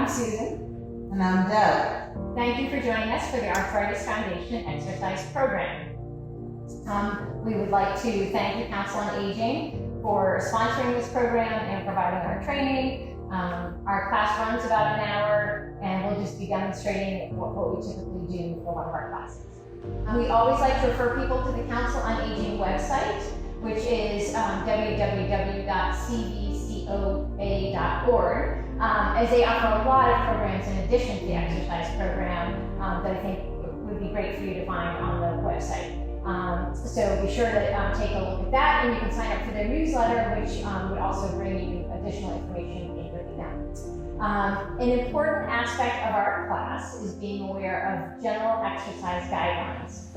Susan. And I'm Deb. Thank you for joining us for the Arthritis Foundation Exercise Program. We would like to thank the Council on Aging for sponsoring this program and providing our training. Our class runs about an hour, and we'll just be demonstrating what we typically do for one of our classes. We always like to refer people to the Council on Aging website, which is www.cvcoa.org, as they offer a lot of programs in addition to the exercise program that I think would be great for you to find on the website. So be sure to take a look at that, and you can sign up for their newsletter, which would also bring you additional information in your email. An important aspect of our class is being aware of general exercise guidelines.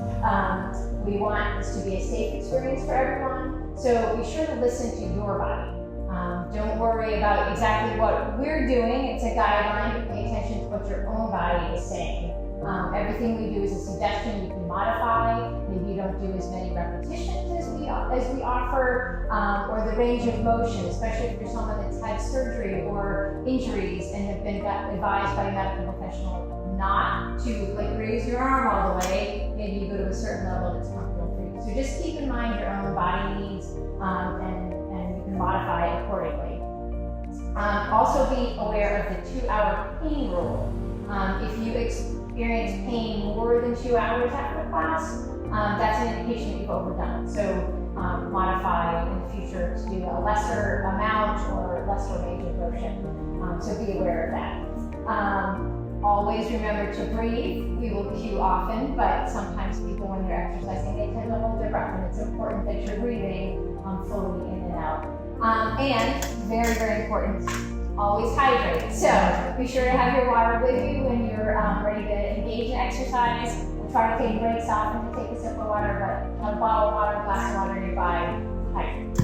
We want this to be a safe experience for everyone, so be sure to listen to your body. Don't worry about exactly what we're doing. It's a guideline, but pay attention to what your own body is saying. Everything we do is a suggestion you can modify. Maybe you don't do as many repetitions as we offer, or the range of motion, especially if you're someone that's had surgery or injuries and have been advised by a medical professional not to raise your arm all the way. Maybe you go to a certain level that's comfortable for you. So just keep in mind your own body needs, and you can modify it accordingly. Also be aware of the 2-hour pain rule. If you experience pain more than 2 hours after class, that's an indication that you've overdone it. So modify in the future to do a lesser amount or lesser range of motion. So be aware of that. Always remember to breathe. We will cue often, but sometimes people, when they're exercising, they tend to hold their breath, and it's important that you're breathing fully in and out. And very, very important, always hydrate. So be sure to have your water with you when you're ready to engage in exercise. We'll try to take breaks often to take a sip of water, but have a bottle of water, a glass of water nearby, hydrate.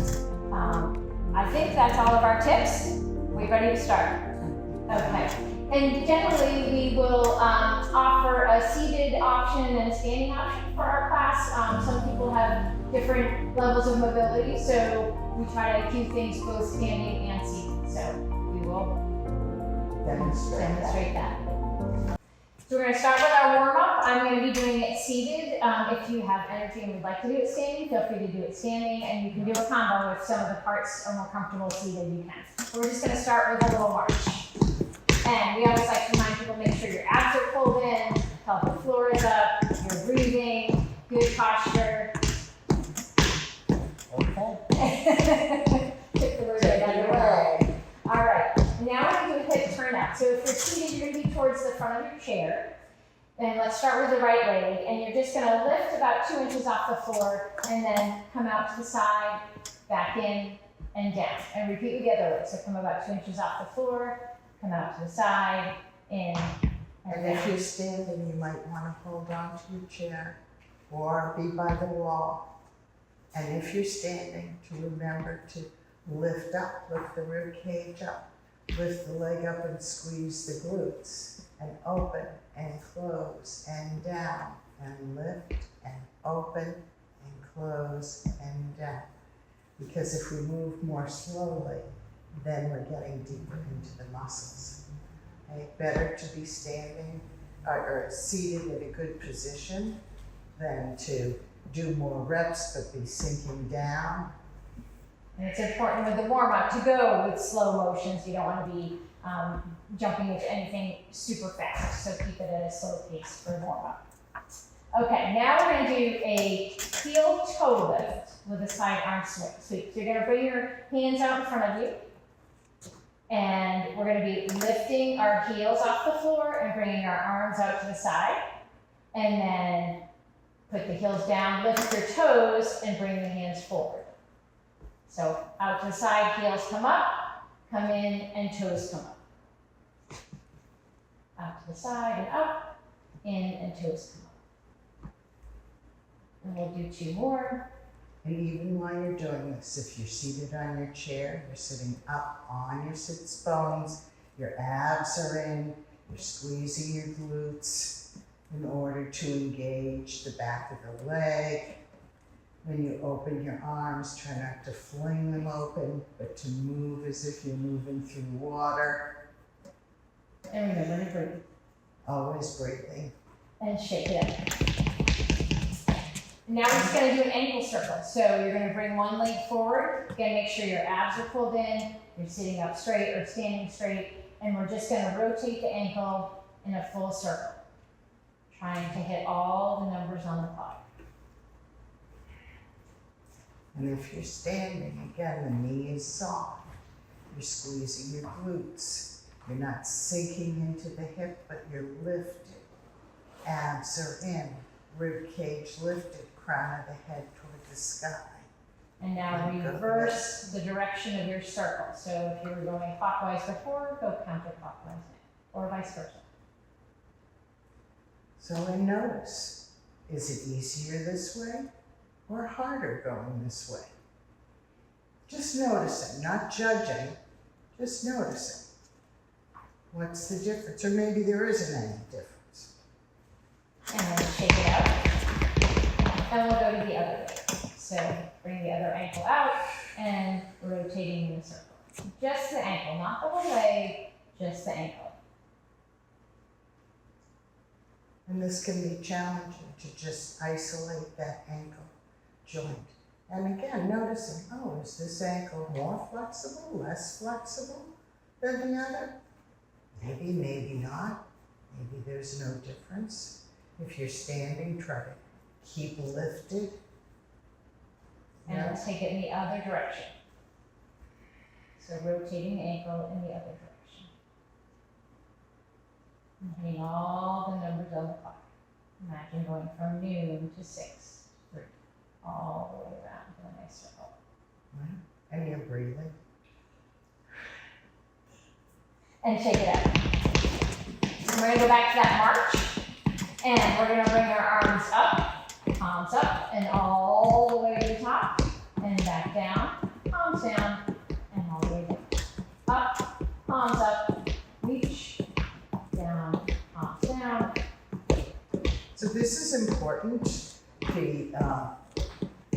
I think that's all of our tips. We ready to start? Okay. And generally, we will offer a seated option and a standing option for our class. Some people have different levels of mobility, so we try to do things both standing and seated. So we will demonstrate that. So we're going to start with our warm-up. I'm going to be doing it seated. If you have energy and would like to do it standing, feel free to do it standing, and you can do a combo if some of the parts are more comfortable seated, you can. So we're just going to start with a little march. And we always like to remind people, make sure your abs are pulled in, pelvic floor is up, you're breathing, good posture. Okay. Get the word right out of the way. All right, now we're going to do a hip turn out. So if you're seated, you're going to be towards the front of your chair. And let's start with the right leg. And you're just going to lift about 2 inches off the floor and then come out to the side, back in, and down. And repeat with the other leg. So come about 2 inches off the floor, come out to the side, in, And if you're standing, you might want to hold on to your chair or be by the wall. And if you're standing, to remember to lift up, lift the rib cage up, lift the leg up and squeeze the glutes, and open and close and down, and lift and open and close and down. Because if we move more slowly, then we're getting deeper into the muscles. Okay? Better to be standing or seated in a good position than to do more reps but be sinking down. And it's important with the warm-up to go with slow motions. You don't want to be jumping into anything super fast, so keep it at a slow pace for warm-up. Okay, now we're going to do a heel toe lift with a side arm sweep. So you're going to bring your hands out in front of you, and we're going to be lifting our heels off the floor and bringing our arms out to the side, and then put the heels down, lift your toes, and bring the hands forward. So out to the side, heels come up, come in, and toes come up. Out to the side and up, in, and toes come up. And we'll do 2 more. And even while you're doing this, if you're seated on your chair, you're sitting up on your sits bones, your abs are in, you're squeezing your glutes in order to engage the back of the leg. When you open your arms, try not to fling them open, but to move as if you're moving through water. And remember to breathe. Always breathing. And shake it up. Now we're just going to do an ankle circle. So you're going to bring one leg forward. Again, make sure your abs are pulled in. You're sitting up straight or standing straight. And we're just going to rotate the ankle in a full circle, trying to hit all the numbers on the clock. And if you're standing, again, the knee is soft. You're squeezing your glutes. You're not sinking into the hip, but you're lifted. Abs are in, rib cage lifted, crown of the head toward the sky. And now reverse the direction of your circle. So if you were going clockwise before, go counterclockwise now, or vice versa. So and notice, is it easier this way or harder going this way? Just noticing, not judging, just noticing. What's the difference? Or maybe there isn't any difference. And then shake it out. And we'll go to the other way. So bring the other ankle out and rotating in a circle. Just the ankle, not the whole leg, just the ankle. And this can be challenging to just isolate that ankle joint. And again, noticing, oh, is this ankle more flexible, less flexible than the other? Maybe, maybe not. Maybe there's no difference. If you're standing, try to keep lifted. And let's take it in the other direction. So rotating the ankle in the other direction. And hitting all the numbers on the clock. Imagine going from noon to 6, 3, all the way around in a nice circle. Right? And you're breathing. And shake it out. We're going to go back to that march. And we're going to bring our arms up, palms up, and all the way to the top. And back down, palms down, and all the way down. Up, palms up, reach, down, palms down. So this is important, the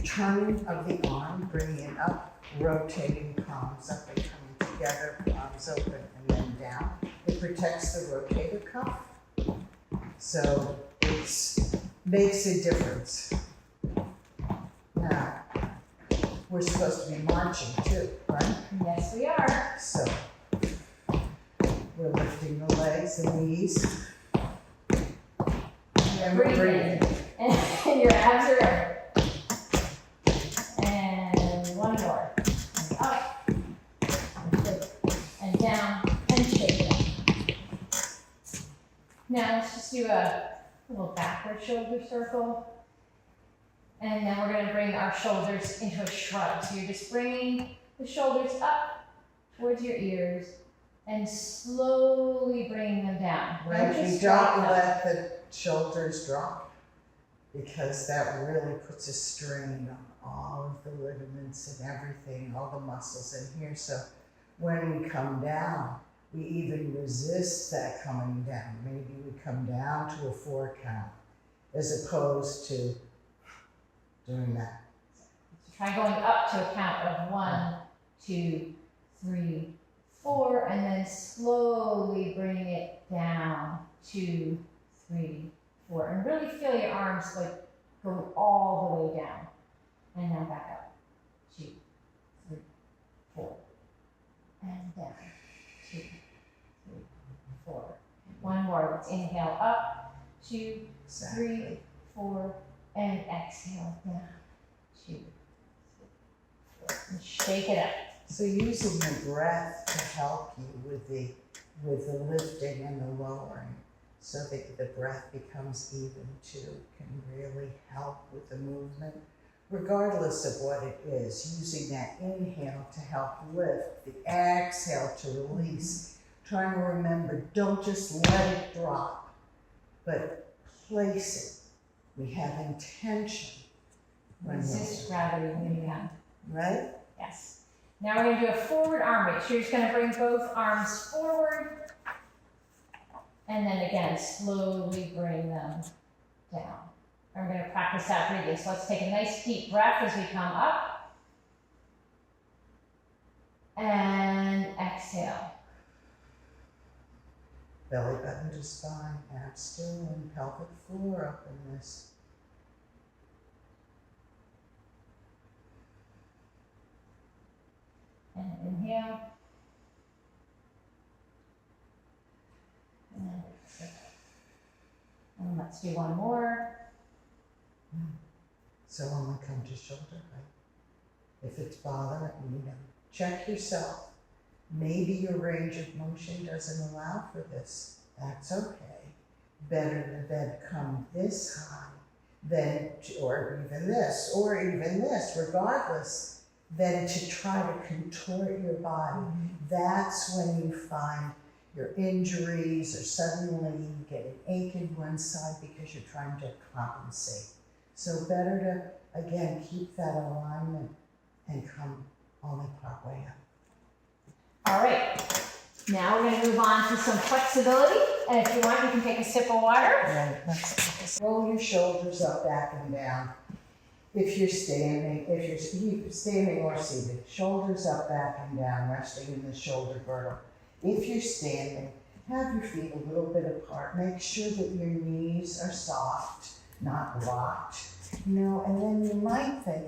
turning of the arm, bringing it up, rotating palms up and coming together, palms open and then down. It protects the rotator cuff, so it makes a difference. Now, we're supposed to be marching too, right? Yes, we are. So, we're lifting the legs and knees. And we're breathing. And your abs are in. And one more. And up, and down, and shake it up. Now let's just do a little backward shoulder circle. And then we're going to bring our shoulders into a shrug. So you're just bringing the shoulders up towards your ears and slowly bringing them down. Right, you don't let the shoulders drop, because that really puts a strain on all of the ligaments and everything, all the muscles in here. So when we come down, we even resist that coming down. Maybe we come down to a 4 count as opposed to doing that. So try going up to a count of 1, 2, 3, 4, and then slowly bring it down. 2, 3, 4, and really feel your arms like go all the way down. And now back up. 2, 3, 4, and down. 2, 3, 4. One more. Let's inhale up. 2, 3, 4, and exhale down. 2, 3, 4, and shake it up. So using the breath to help you with the lifting and the lowering, so that the breath becomes even too, can really help with the movement, regardless of what it is. Using that inhale to help lift, the exhale to release. Trying to remember, don't just let it drop, but place it. We have intention. Resist gravity when you can. Right? Yes. Now we're going to do a forward arm reach. You're just going to bring both arms forward. And then again, slowly bring them down. And we're going to practice that breathing. So let's take a nice deep breath as we come up. And exhale. Belly button to spine, abs still in, pelvic floor openness. And inhale. And let's do one more. So when we come to shoulder height, if it's bothering you, check yourself. Maybe your range of motion doesn't allow for this. That's okay. Better to then come this high than or even this, regardless, than to try to contort your body. That's when you find your injuries, or suddenly you get an ache in one side because you're trying to compensate. So better to, again, keep that alignment and come only part way up. All right, now we're going to move on to some flexibility. And if you want, you can take a sip of water. Right, roll your shoulders up, back and down. If you're standing, standing or seated, shoulders up, back and down, resting in the shoulder girdle. If you're standing, have your feet a little bit apart. Make sure that your knees are soft, not locked. And then you might think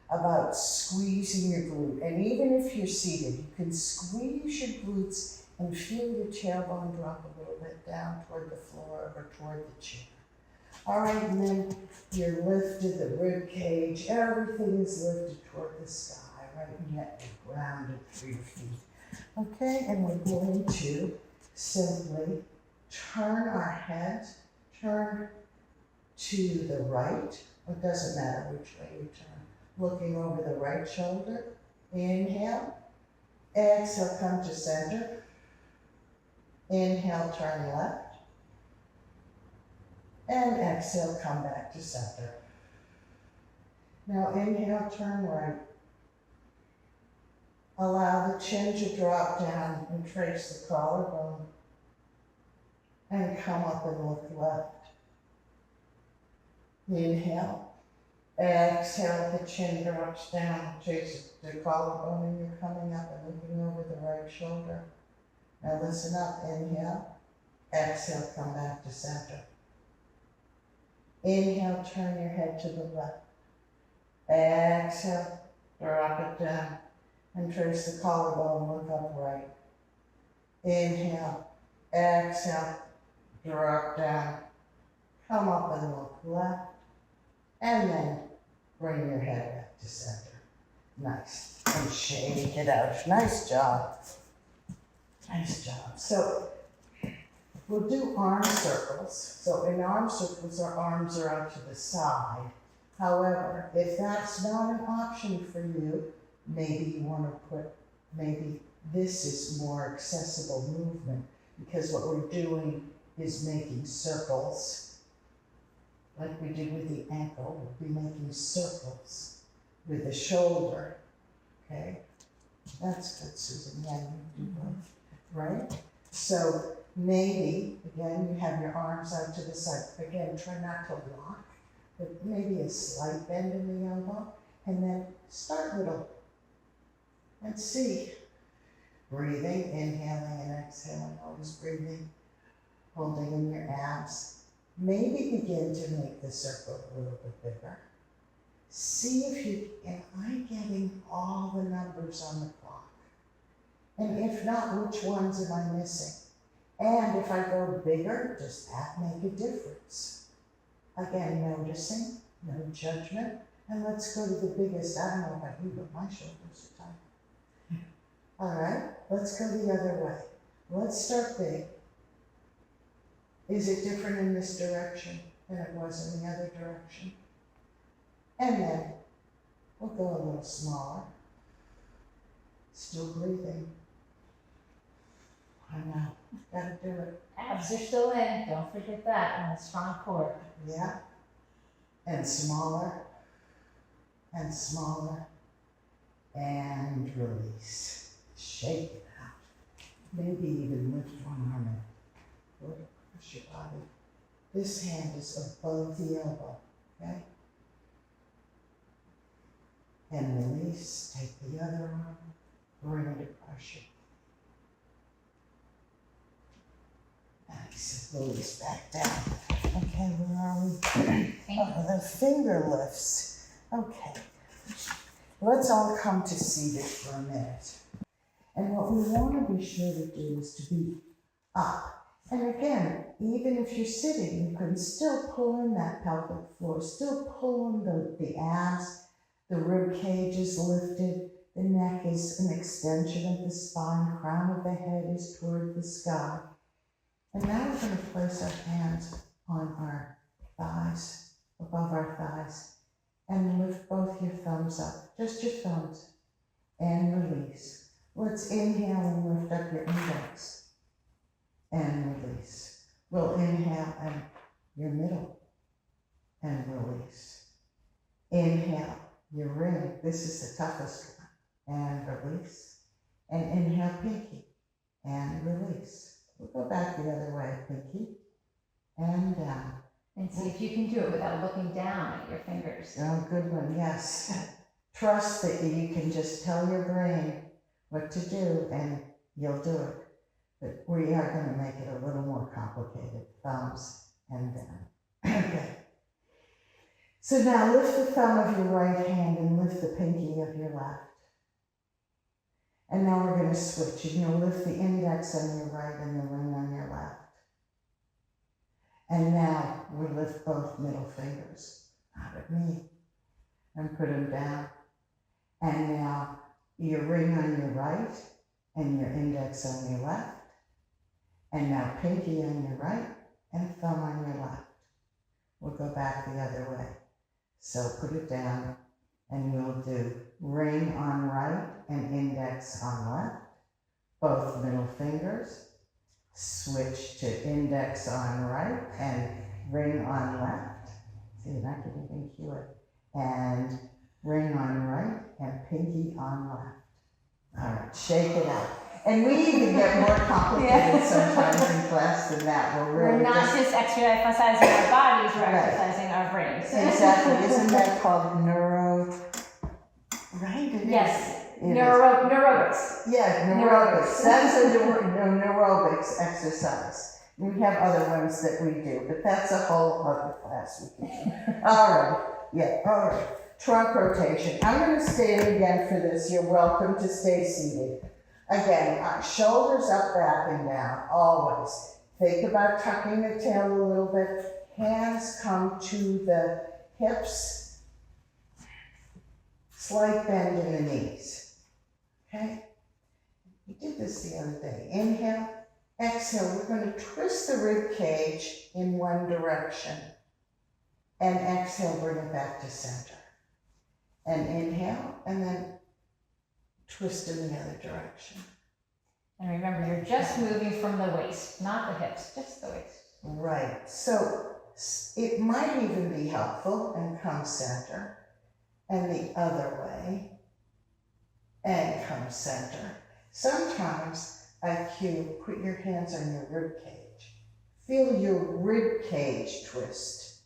about squeezing your glute. And even if you're seated, you can squeeze your glutes and feel your tailbone drop a little bit down toward the floor or toward the chair. All right, and then you're lifted, the rib cage, everything is lifted toward the sky, right? And yet you're grounded through your feet. Okay, and we're going to simply turn our head, turn to the right. It doesn't matter which way you turn. Looking over the right shoulder. Inhale. Exhale, come to center. Inhale, turn left. And exhale, come back to center. Now inhale, turn right. Allow the chin to drop down and trace the collarbone. And come up and look left. Inhale. Exhale, the chin drops down, trace the collarbone, and you're coming up and looking over the right shoulder. Now listen up. Inhale. Exhale, come back to center. Inhale, turn your head to the left. Exhale, drop it down and trace the collarbone, look upright. Inhale, exhale, drop down, come up and look left, and then bring your head back to center. Nice. And shake it out. Nice job. Nice job. So we'll do arm circles. So in arm circles, our arms are out to the side. However, if that's not an option for you, maybe you want to maybe this is more accessible movement, because what we're doing is making circles. Like we did with the ankle, we'll be making circles with the shoulder. Okay? That's good, Susan. Yeah, you do both. Right? So maybe, again, you have your arms out to the side. Again, try not to lock, but maybe a slight bend in the elbow, and then start little and see. Breathing, inhaling and exhaling, always breathing, holding in your abs. Maybe begin to make the circle a little bit bigger. See if am I getting all the numbers on the clock? And if not, which ones am I missing? And if I go bigger, does that make a difference? Again, noticing, no judgment, and let's go to the biggest. I don't know about you, but my shoulders are tight. All right, let's go the other way. Let's start big. Is it different in this direction than it was in the other direction? And then we'll go a little smaller. Still breathing. I know, gotta do it. Abs are still in, don't forget that, and a strong core. Yeah. And smaller, and smaller, and release. Shake it out. Maybe even lift one arm and push your body. This hand is above the elbow, okay? And release, take the other arm, bring it across your and Lily's back down. Okay, where are we? Oh, the finger lifts. Okay. Let's all come to seated for a minute. And what we want to be sure to do is to be up. And again, even if you're sitting, you can still pull in that pelvic floor, still pull in the abs, the rib cage is lifted, the neck is an extension of the spine, crown of the head is toward the sky. And now we're going to place our hands on our thighs, above our thighs, and lift both your thumbs up, just your thumbs, and release. Let's inhale and lift up your index, and release. We'll inhale and your middle, and release. Inhale, your ring, this is the toughest one, and release. And inhale, pinky, and release. We'll go back the other way, pinky, and down. And see if you can do it without looking down at your fingers. Oh, good one, yes. Trust that you can just tell your brain what to do and you'll do it. But we are going to make it a little more complicated. Thumbs and down. Okay. So now lift the thumb of your right hand and lift the pinky of your left. And now we're going to switch. You're going to lift the index on your right and the ring on your left. And now we lift both middle fingers out at me and put them down. And now your ring on your right and your index on your left. And now pinky on your right and thumb on your left. We'll go back the other way. So put it down and we'll do ring on right and index on left. Both middle fingers. Switch to index on right and ring on left. See, I can even cue it. And ring on right and pinky on left. All right, shake it out. And we even get more complicated sometimes in class than that. We're not just exercising our bodies, we're exercising our brains. Exactly. Isn't that called neuro? Right? Yes. Neurobics. Yeah, neurobics. That's a neurobics exercise. We have other ones that we do, but that's a whole other class we can do. All right. Yeah, all right. Trunk rotation. I'm going to stand again for this. You're welcome to stay seated. Again, shoulders up, back, and down, always. Think about tucking the tail a little bit. Hands come to the hips. Slight bend in the knees. Okay? We did this the other day. Inhale, exhale. We're going to twist the rib cage in one direction. And exhale, bring it back to center. And inhale, and then twist in the other direction. And remember, you're just moving from the waist, not the hips, just the waist. Right. So it might even be helpful and come center. And the other way. And come center. Sometimes I cue, put your hands on your rib cage. Feel your rib cage twist.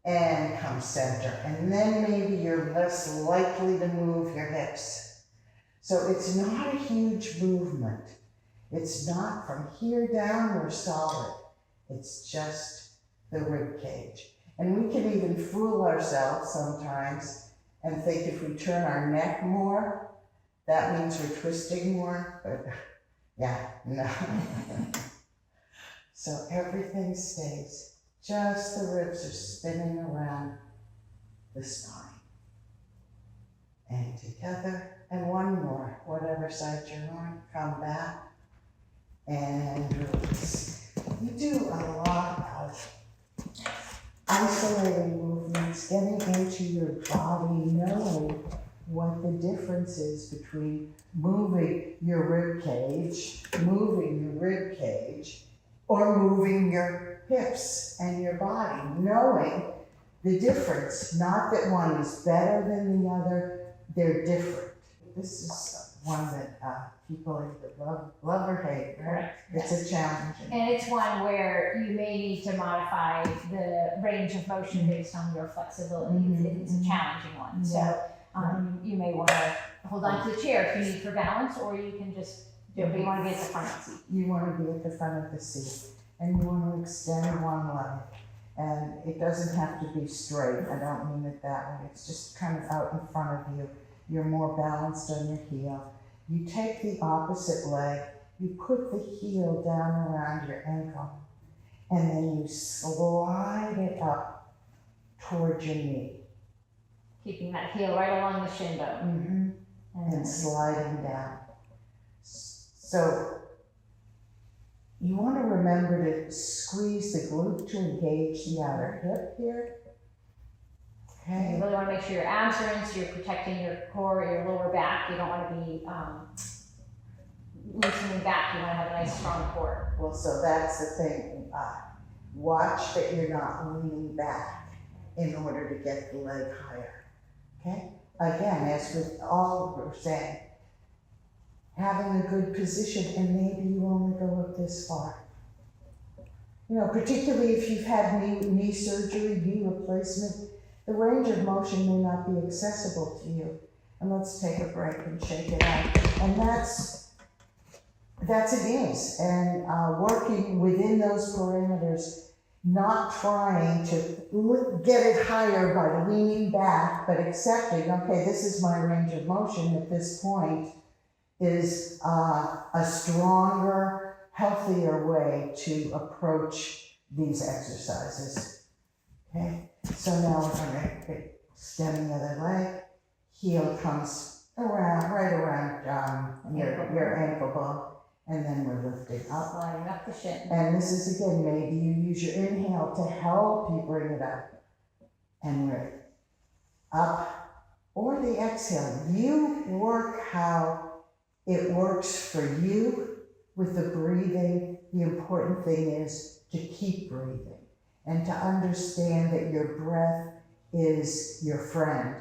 And come center. And then maybe you're less likely to move your hips. So it's not a huge movement. It's not from here down, we're solid. It's just the rib cage. And we can even fool ourselves sometimes and think if we turn our neck more, that means we're twisting more, but yeah, no. So everything stays. Just the ribs are spinning around the spine. And together, and one more, whatever side you're on, come back and release. You do a lot of isolating movements, getting into your body, knowing what the difference is between moving your rib cage, or moving your hips and your body, knowing the difference. Not that one is better than the other, they're different. This is one that people either love or hate, right? Correct. It's a challenge. And it's one where you may need to modify the range of motion based on your flexibility. It's a challenging one. So you may want to hold on to the chair if you need for balance, or you can just do it, but you want to be at the front of the seat. You want to be at the front of the seat. and you want to extend one leg. And it doesn't have to be straight, I don't mean it that way, it's just kind of out in front of you. You're more balanced on your heel. You take the opposite leg, you put the heel down around your ankle, and then you slide it up towards your knee. Keeping that heel right along the shin bone. And sliding down. So you want to remember to squeeze the glute to engage the outer hip here. Okay. You really want to make sure your abs are in, so you're protecting your core, your lower back. You don't want to be loosening back. You want to have a nice strong core. Well, so that's the thing. Watch that you're not leaning back in order to get the leg higher. Okay? Again, as with all we're saying, having a good position, and maybe you only go up this far. You know, particularly if you've had knee surgery, knee replacement, the range of motion may not be accessible to you. And let's take a break and shake it out. And that's it is. And working within those parameters, not trying to get it higher by leaning back, but accepting, okay, this is my range of motion at this point, is a stronger, healthier way to approach these exercises. Okay, so now we're going to extend the other leg. Heel comes around, right around your ankle bone, and then we're lifting up. Sliding up the shin. And this is, again, maybe you use your inhale to help you bring it up. And we're up, or the exhale. You work how it works for you with the breathing. The important thing is to keep breathing and to understand that your breath is your friend,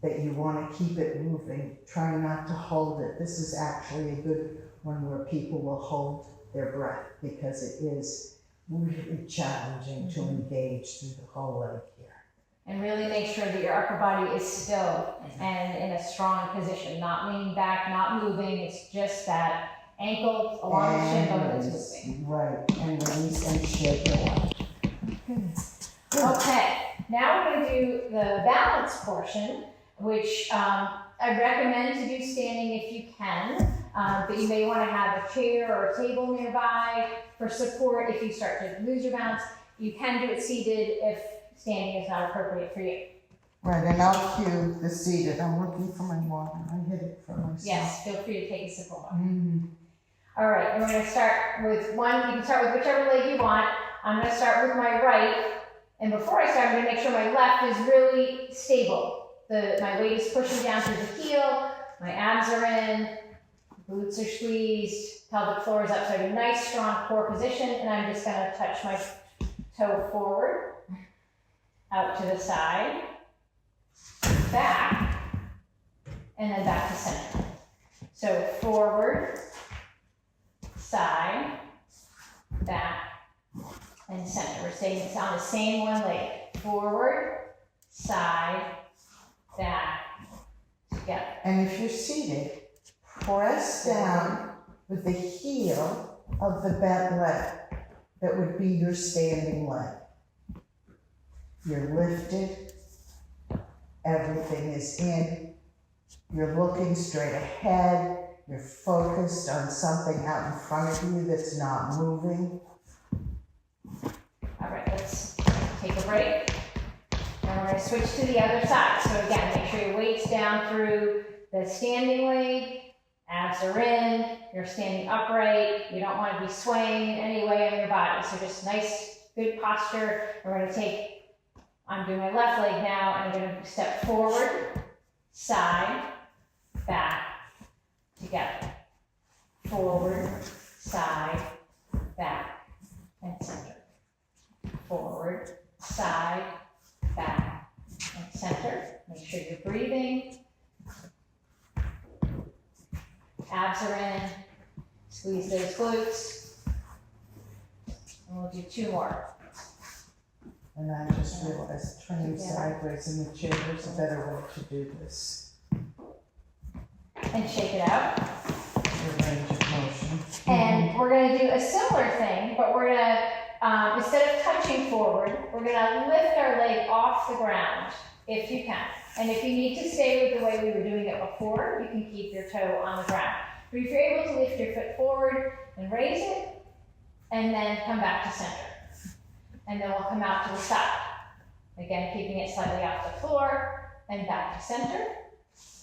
that you want to keep it moving. Try not to hold it. This is actually a good one where people will hold their breath, because it is really challenging to engage through the whole leg here. And really make sure that your upper body is still and in a strong position, not leaning back, not moving. It's just that ankle along the shin bone that's moving. Right, and release and shake it out. Okay, now we're going to do the balance portion, which I recommend to do standing if you can, but you may want to have a chair or a table nearby for support if you start to lose your balance. You can do it seated if standing is not appropriate for you. Right, and I'll cue the seated. I'm looking for my water. I hid it for myself. Yes, feel free to take a sip of water. All right, and we're going to start with one. You can start with whichever leg you want. I'm going to start with my right. And before I start, I'm going to make sure my left is really stable. My weight is pushing down through the heel. My abs are in. Glutes are squeezed. Pelvic floor is up. So I have a nice, strong core position. And I'm just going to touch my toe forward, out to the side, back, and then back to center. So forward, side, back, and center. We're staying on the same one leg. Forward, side, back, together. And if you're seated, press down with the heel of the bent leg. That would be your standing leg. You're lifted, everything is in, you're looking straight ahead, you're focused on something out in front of you that's not moving. All right, let's take a break. And we're going to switch to the other side. So again, make sure your weight's down through the standing leg, abs are in, you're standing upright, you don't want to be swaying in any way on your body. So just nice, good posture. And we're going to I'm doing my left leg now, and I'm going to step forward, side, back, together. Forward, side, back, and center. Forward, side, back, and center. Make sure you're breathing. Abs are in. Squeeze those glutes. And we'll do 2 more. And I just realized turning sideways in the chair is a better way to do this. And shake it out. The range of motion. And we're gonna do a similar thing, but we're gonna, instead of touching forward, we're gonna lift our leg off the ground, if you can. And if you need to stay with the way we were doing it before, you can keep your toe on the ground. But if you're able to lift your foot forward and raise it, and then come back to center. And then we'll come out to the side. Again, keeping it slightly off the floor, and back to center.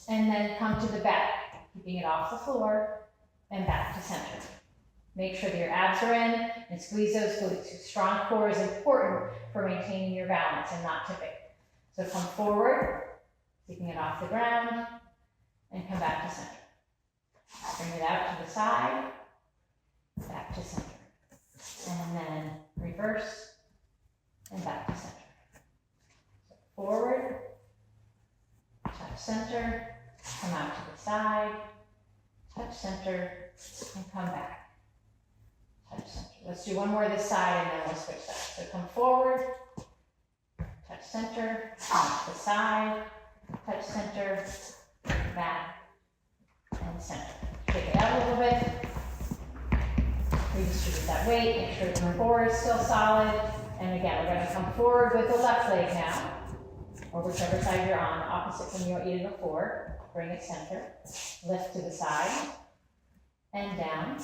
And then come to the back, keeping it off the floor, and back to center. Make sure that your abs are in, and squeeze those glutes. Strong core is important for maintaining your balance and not tipping. So come forward, keeping it off the ground, and come back to center. Bring it out to the side, back to center. And then reverse, and back to center. So forward, touch center, come out to the side, touch center, and come back. Touch center. Let's do one more this side, and then we'll switch sides. So come forward, touch center, come to the side, touch center, back, and center. Take it out a little bit. Redistribute that weight, make sure the core is still solid. And again, we're going to come forward with the left leg now, or whichever side you're on, opposite from what you did before. Bring it center, lift to the side, and down,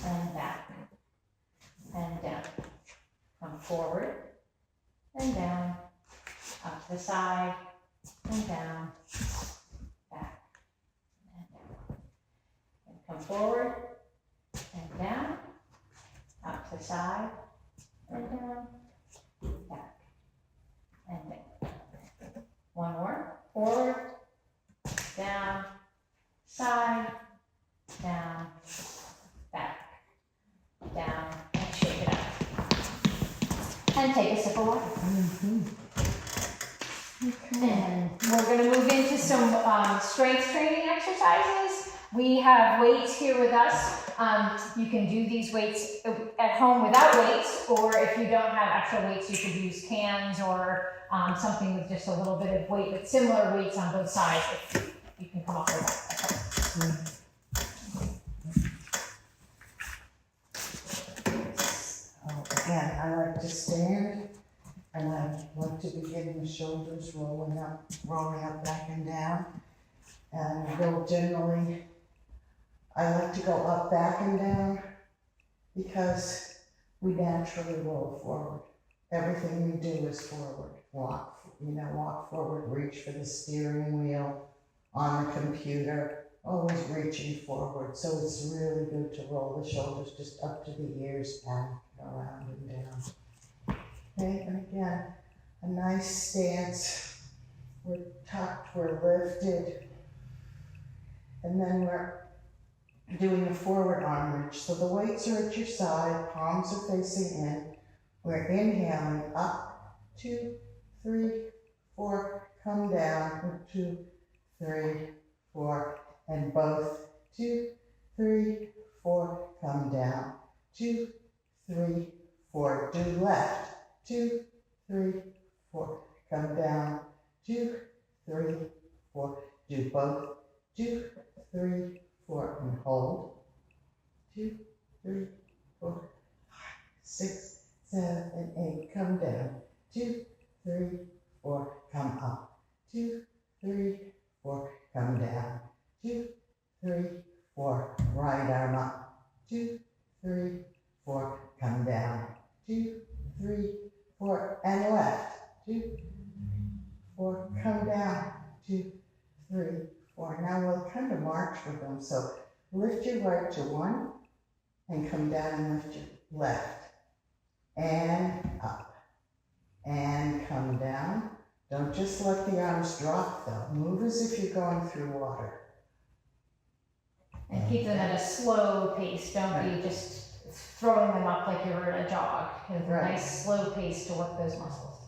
and back, and down. Come forward, and down, up to the side, and down, back, and down. And come forward, and down, up to the side, and down, back, and down. One more, forward, down, side, down, back, down, and shake it out. And take a sip of water. And we're going to move into some strength training exercises. We have weights here with us. You can do these weights at home without weights, or if you don't have actual weights, you could use cans or something with just a little bit of weight, but similar weights on both sides. If you can come up with that. Again, I like to stand, and I like to begin the shoulders rolling up, back and down. And they'll generally, I like to go up, back and down, because we naturally roll forward. Everything we do is forward. Walk forward, reach for the steering wheel on the computer, always reaching forward. So it's really good to roll the shoulders just up to the ears, back, around and down. Okay, and again, a nice stance. We're tucked, we're lifted. And then we're doing a forward arm reach. So the weights are at your side, palms are facing in. We're inhaling up, 2, 3, 4, come down, 2, 3, 4, and both, 2, 3, 4, come down, 2, 3, 4, do left, 2, 3, 4, come down, 2, 3, 4, do both, 2, 3, 4, and hold, 2, 3, 4, 5, 6, 7, 8, come down, 2, 3, 4, come up, 2, 3, 4, come down, 2, 3, 4, right arm up, 2, 3, 4, come down, 2, 3, 4, and left, 2, 3, 4, come down, 2, 3, 4. Now we'll kind of march with them. So lift your right to 1, and come down and lift your left, and up, and come down. Don't just let the arms drop though. Move as if you're going through water. And keep them at a slow pace. Don't be just throwing them up like you're in a jog. Have a nice slow pace to work those muscles.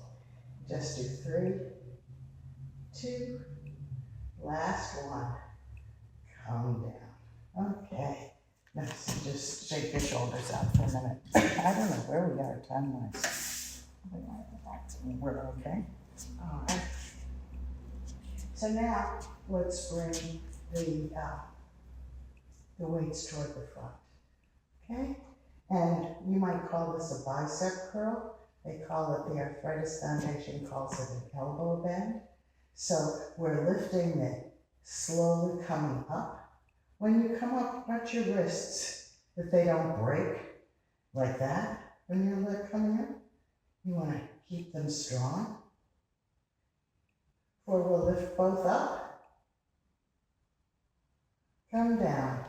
Just do 3, 2, last 1, come down. Okay, let's just shake your shoulders out for a minute. I don't know where we are time-wise. We're okay? All right. So now let's bring the weights toward the front. okay? And you might call this a bicep curl. They call it, the Arthritis Foundation calls it an elbow bend. So we're lifting it, slowly coming up. When you come up, watch your wrists, that they don't break like that when you're coming up. You want to keep them strong. Or we'll lift both up, come down.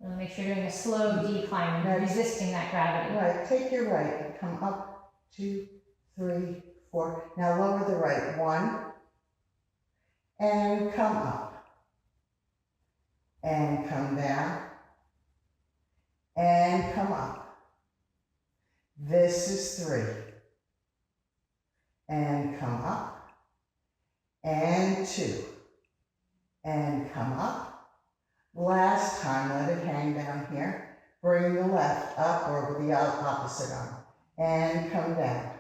And make sure you're doing a slow decline, Right. resisting that gravity. Right, take your right and come up, 2, 3, 4. Now lower the right, 1, and come up, and come down, and come up. This is 3, and come up, and 2, and come up. Last time, let it hang down here. Bring the left up or the opposite arm, and come down.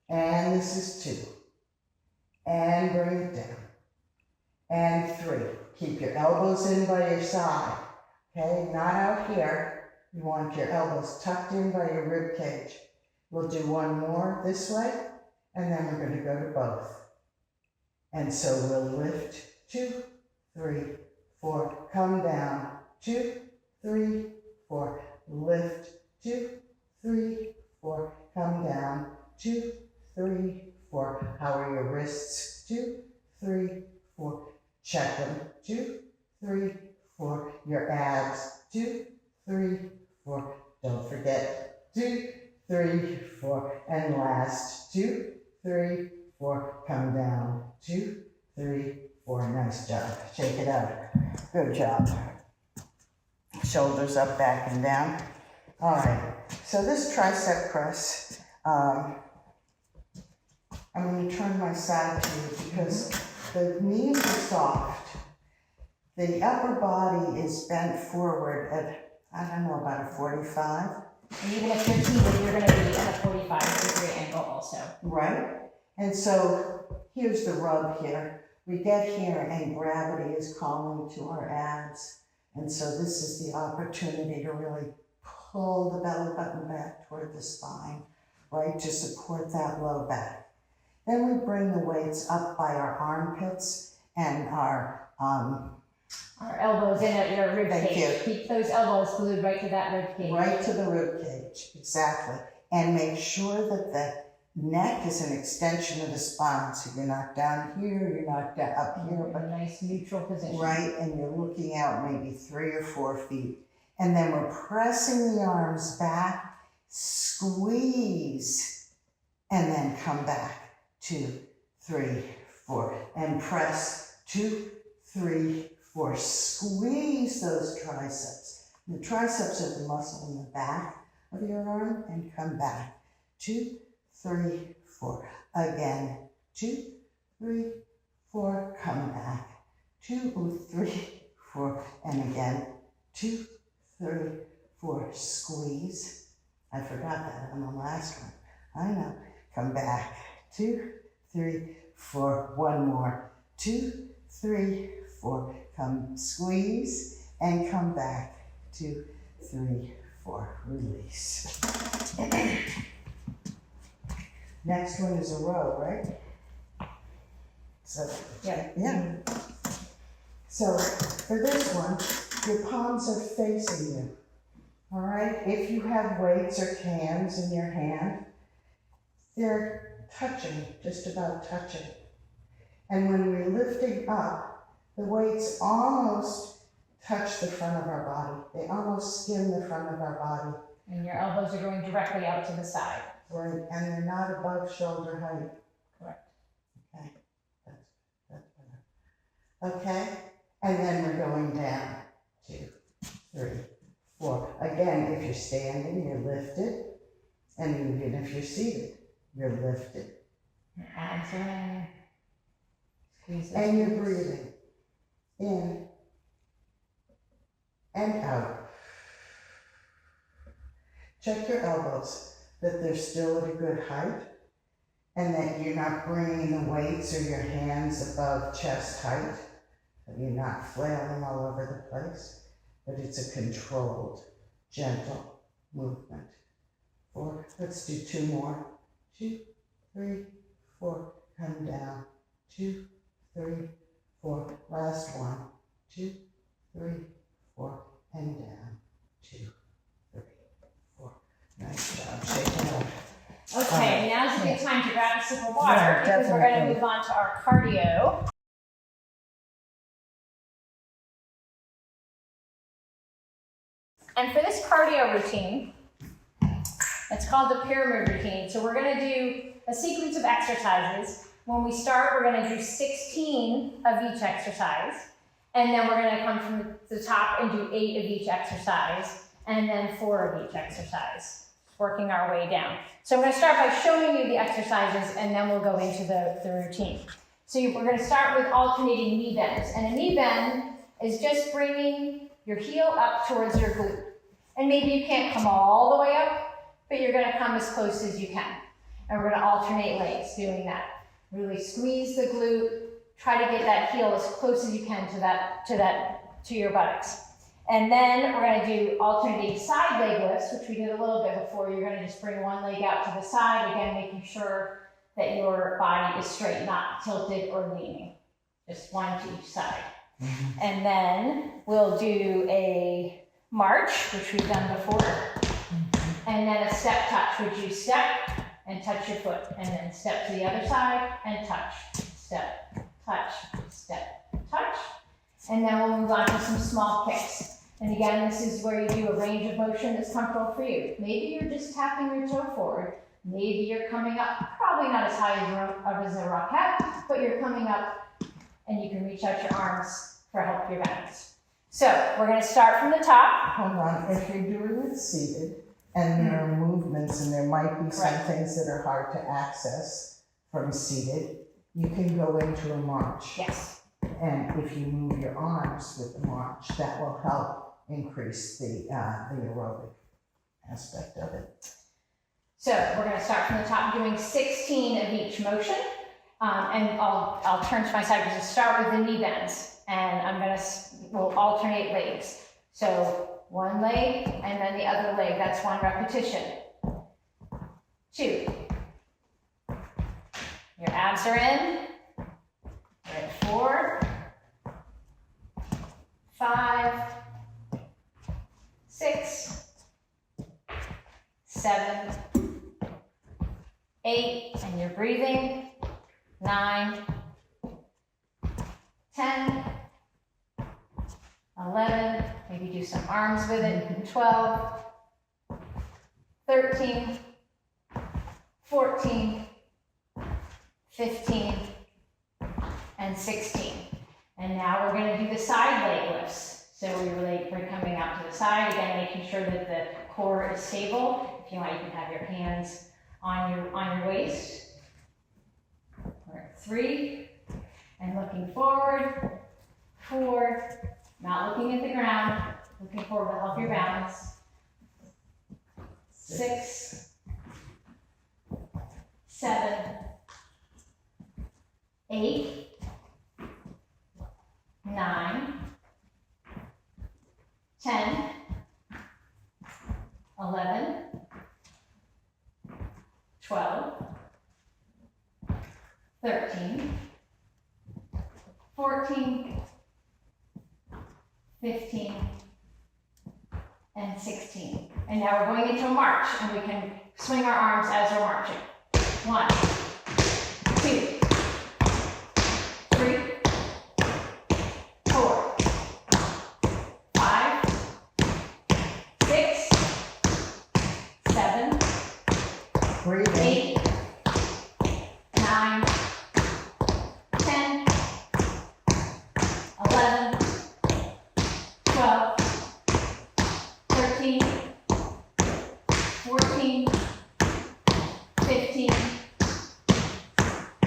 And this is 2, and bring it down. And 3, keep your elbows in by your side, okay? Not out here. You want your elbows tucked in by your rib cage. We'll do one more this way, and then we're going to go to both. And so we'll lift, 2, 3, 4, come down, 2, 3, 4, lift, 2, 3, 4, come down, 2, 3, 4. How are your wrists? 2, 3, 4. Check them. 2, 3, 4. Your abs. 2, 3, 4. Don't forget. 2, 3, 4. And last. 2, 3, 4. Come down. 2, 3, 4. Nice job. Shake it out. Good job. Shoulders up, back, and down. All right. So this tricep press, I'm going to turn my side to you because the knees are soft. The upper body is bent forward at, I don't know, about a 45. And even if you're seated, you're going to be at a 45-degree angle also. Right? And so here's the rub here. We get here and gravity is calling to our abs. And so this is the opportunity to really pull the belly button back toward the spine, right, to support that low back. Then we bring the weights up by our armpits and our elbows in at your rib Thank cage. you. Keep those elbows glued right to that rib cage. right to the rib cage, exactly. And make sure that the neck is an extension of the spine, so you're not down here, you're not down up here, A but nice neutral position. right, and you're looking out maybe 3 or 4 feet. And then we're pressing the arms back, squeeze, and then come back, 2, 3, 4, and press, 2, 3, 4. Squeeze those triceps. The triceps are the muscle in the back of your arm, and come back, 2, 3, 4. Again, 2, 3, 4. Come back, 2, 3, 4. And again, 2, 3, 4. Squeeze. I forgot that on the last one. I know. Come back, 2, 3, 4. One more, 2, 3, 4. Come squeeze and come back, 2, 3, 4. Release. Next one is a row, right? So, yeah. So for this one, your palms are facing you. All right? If you have weights or cans in your hand, they're touching, just about touching. And when we're lifting up, the weights almost touch the front of our body. They almost skim the front of our body. And your elbows are going directly out to the side. Right, and they're not above shoulder height. Correct. Okay, that's better. Okay, and then we're going down, 2, 3, 4. Again, if you're standing, you're lifted, and even if you're seated, you're lifted. Your abs are in. Squeeze those And you're glutes. breathing in and out. Check your elbows, that they're still at a good height, and that you're not bringing the weights or your hands above chest height, that you're not flailing all over the place. but it's a controlled, gentle movement. 4, let's do 2 more. 2, 3, 4, come down. 2, 3, 4, last one. 2, 3, 4, and down. 2, 3, 4. Nice job, shake it out. Okay, now's a good time to grab a sip of water Yeah, because we're going to definitely. move on to our cardio. And for this cardio routine, it's called the pyramid routine. So we're going to do a sequence of exercises. When we start, we're going to do 16 of each exercise. And then we're going to come from the top and do 8 of each exercise. And then 4 of each exercise, working our way down. So I'm going to start by showing you the exercises, and then we'll go into the routine. So we're going to start with alternating knee bends. And a knee bend is just bringing your heel up towards your glute. And maybe you can't come all the way up, but you're going to come as close as you can. And we're going to alternate legs doing that. Really squeeze the glute. Try to get that heel as close as you can to your buttocks. And then we're going to do alternating side leg lifts, which we did a little bit before. You're going to just bring one leg out to the side, again, making sure that your body is straight, not tilted or leaning. Just one to each side. Mm-hmm. And then we'll do a march, which we've done before. Mm-hmm. And then a step touch, which you step and touch your foot. And then step to the other side and touch. Step, touch, step, touch. And then we'll move on to some small kicks. And again, this is where you do a range of motion that's comfortable for you. Maybe you're just tapping your toe forward. Maybe you're coming up, probably not as high as a rock cat, but you're coming up and you can reach out your arms for help your balance. So we're going to start from the top. Hold on, if you're doing it seated, and there are movements, and there might be some things that are hard to access from seated, you can go into a march. Yes. And if you move your arms with the march, that will help increase the aerobic aspect of it. So we're going to start from the top, doing 16 of each motion. And I'll turn to my side because we'll start with the knee bends. And we'll alternate legs. So one leg and then the other leg. That's 1 repetition. 2. Your abs are in. We're at 4, 5, 6, 7, 8, and you're breathing. 9, 10, 11, maybe do some arms with it. 12, 13, 14, 15, and 16. And now we're going to do the side leg lifts. So we're coming out to the side, again, making sure that the core is stable. If you want, you can have your hands on your waist. We're at 3, and looking forward. 4, not looking at the ground, looking forward to help your balance. 6, 7, 8, 9, 10, 11, 12, 13, 14, 15, and 16. And now we're going into a march, and we can swing our arms as we're marching. 1, 2, 3, 4, 5, 6, 7, 8, 9, 10, 11, 12, 13, 14, 15,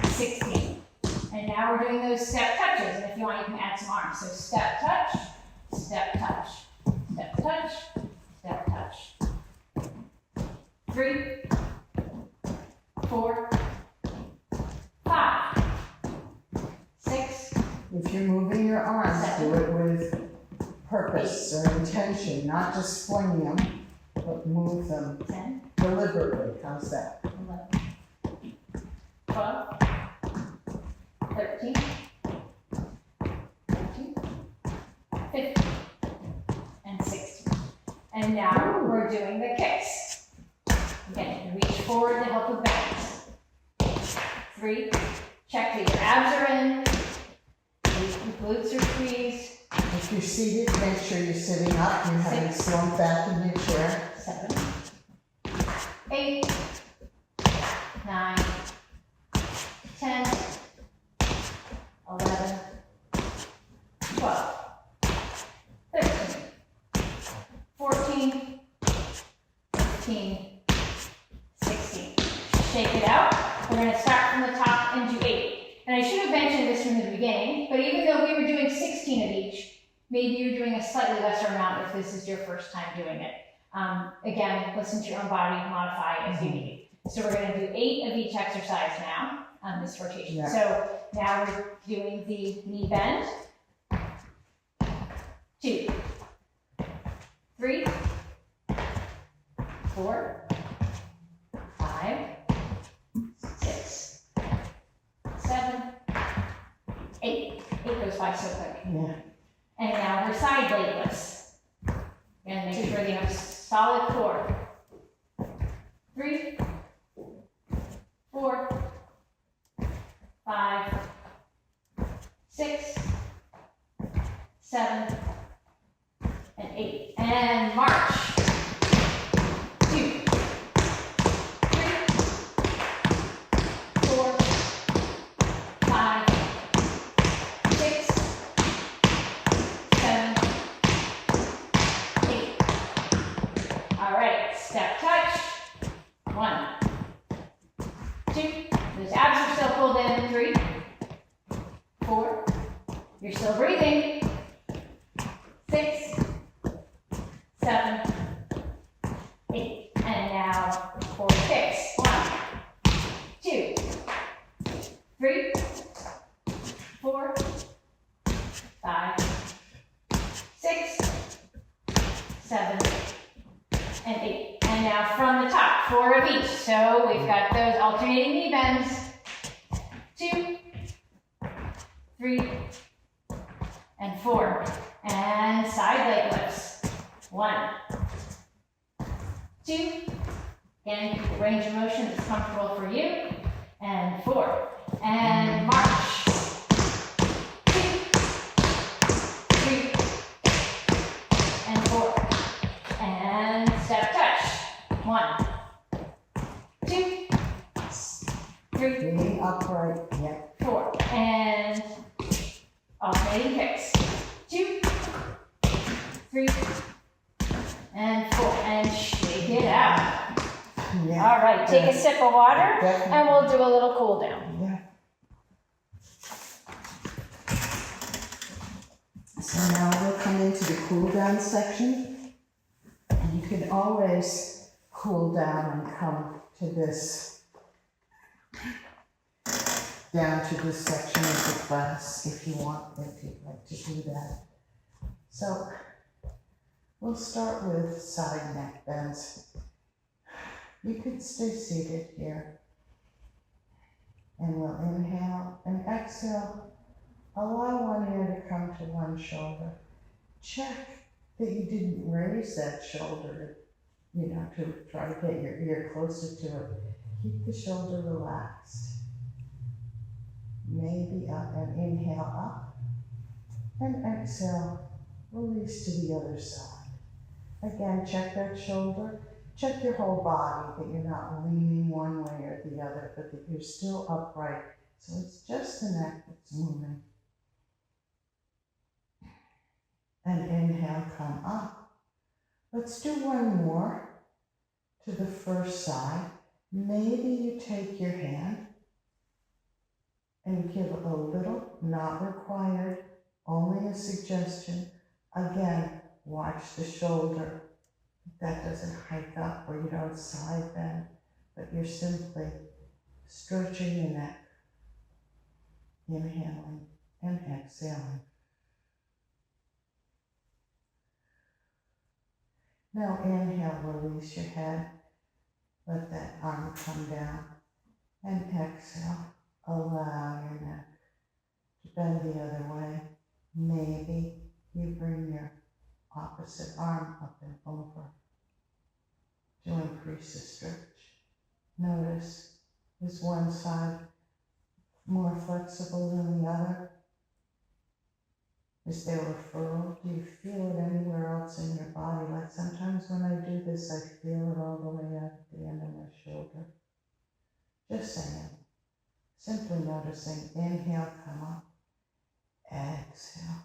16. And now we're doing those step touches. And if you want, you can add some arms. So step touch, step touch, step touch, step touch. 3, 4, 5, 6. If you're moving your arms, do it with purpose or intention, not just fling them, but move them 10, deliberately. How's that? 11, 12, 13, 14, 15, and 16. And now we're doing the kicks. Again, reach forward to help with balance. 3, check that your abs are in, your glutes are squeezed. If you're seated, make sure you're sitting up. You haven't slumped back in your chair. 7, 8, 9, 10, 11, 12, 13, 14, 15, 16. Shake it out. We're going to start from the top and do 8. And I should have mentioned this from the beginning, but even though we were doing 16 of each, maybe you're doing a slightly lesser amount if this is your first time doing it. Again, listen to your own body, modify as you need. So we're going to do 8 of each exercise now on this rotation. Yeah. So now we're doing the knee bend. 2, 3, 4, 5, 6, 7, 8. 8 goes by so quick. Yeah. And now we're side leg lifts. And make sure you have solid core. 3, 4, 5, 6, 7, and 8. And march. 2, 3, 4, 5, 6, 7, 8. All right, step touch. 1, 2. Those abs are still pulled in. 3, 4. You're still breathing. 6, 7, 8. And now 4 kicks. 1, 2, 3, 4, 5, 6, 7, and 8. And now from the top, 4 of each. So we've got those alternating knee bends. 2, 3, and 4. And side leg lifts. 1, 2. Again, keep the range of motion that's comfortable for you. And 4. And march. 2, 3, and 4. And step touch. 1, 2, 3, Being upright. Yeah. 4. And alternating kicks. 2, 3, and 4. And shake it out. Yeah. All right, take a sip of water, Definitely. and we'll do a little cool down. Yeah. So now we'll come into the cool down section. And you can always cool down and come to this, down to this section of the class if you want, if you'd like to do that. So we'll start with side neck bends. You could stay seated here. And we'll inhale and exhale. Allow one ear to come to one shoulder. Check that you didn't raise that shoulder, to try to get your ear closer to it. Keep the shoulder relaxed. Maybe up and inhale up. And exhale, release to the other side. Again, check that shoulder. Check your whole body, that you're not leaning one way or the other, but that you're still upright. So it's just the neck that's moving. And inhale, come up. Let's do one more to the first side. Maybe you take your hand and give a little, not required, only a suggestion. Again, watch the shoulder. That doesn't hike up or you don't side bend, but you're simply stretching the neck, inhaling and exhaling. Now inhale, release your head. Let that arm come down. And exhale, allow your neck to bend the other way. Maybe you bring your opposite arm up and over to increase the stretch. Notice, is one side more flexible than the other? Is there a furrow? Do you feel it anywhere else in your body? Like sometimes when I do this, I feel it all the way up at the end of my shoulder. Just saying. Simply noticing. Inhale, come up. Exhale.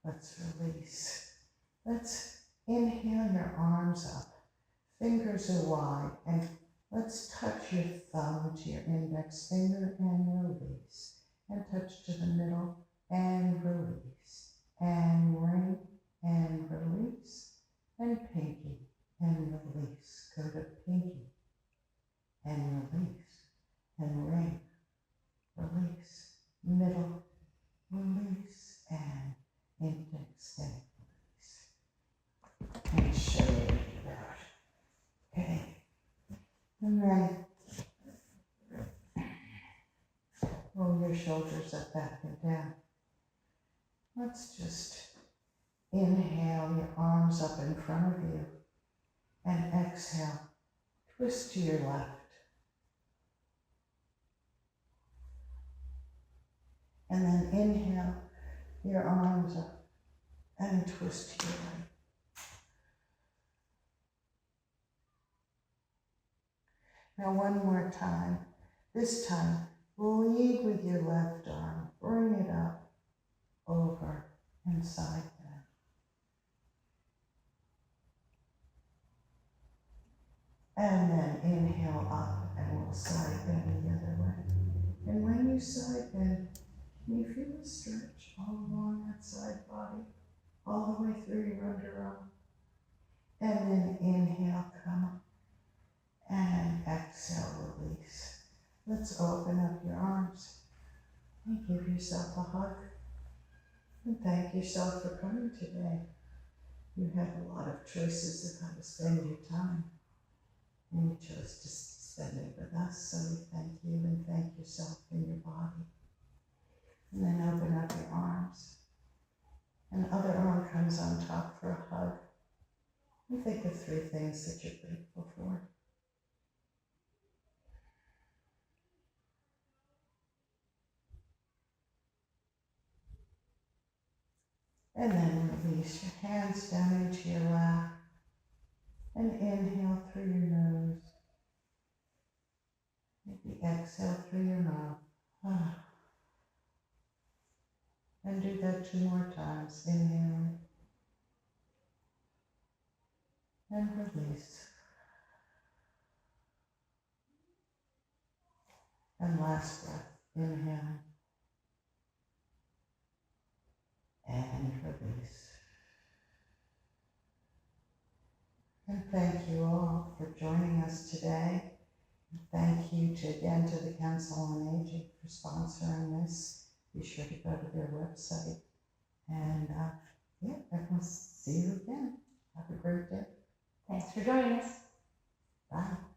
Let's release. Let's inhale your arms up. Fingers are wide. And let's touch your thumb to your index finger and release. And touch to the middle and release. And ring and release. And pinky and release. Go to pinky and release. And ring, release, middle, release, and index and release. And show it out. Okay. And then roll your shoulders up, back, and down. Let's just inhale your arms up in front of you. And exhale, twist to your left. And then inhale your arms up and twist to your right. Now one more time. This time, lead with your left arm. Bring it up, over, and side bend. And then inhale up and we'll side bend the other way. And when you side bend, can you feel a stretch all along that side body, all the way through your underarm? And then inhale, come up, and exhale, release. Let's open up your arms and give yourself a hug. And thank yourself for coming today. You have a lot of choices of how to spend your time. And you chose to spend it with us, so we thank you and thank yourself and your body. And then open up your arms. And the other arm comes on top for a hug. And think of 3 things that you're grateful for. And then release your hands down into your lap. And inhale through your nose. Maybe exhale through your mouth. And do that 2 more times. Inhale. And release. And last breath. Inhale. And release. And thank you all for joining us today. And thank you again to the Council on Aging for sponsoring this. Be sure to go to their website. And we'll see you again. Have a great day. Thanks for joining us. Bye.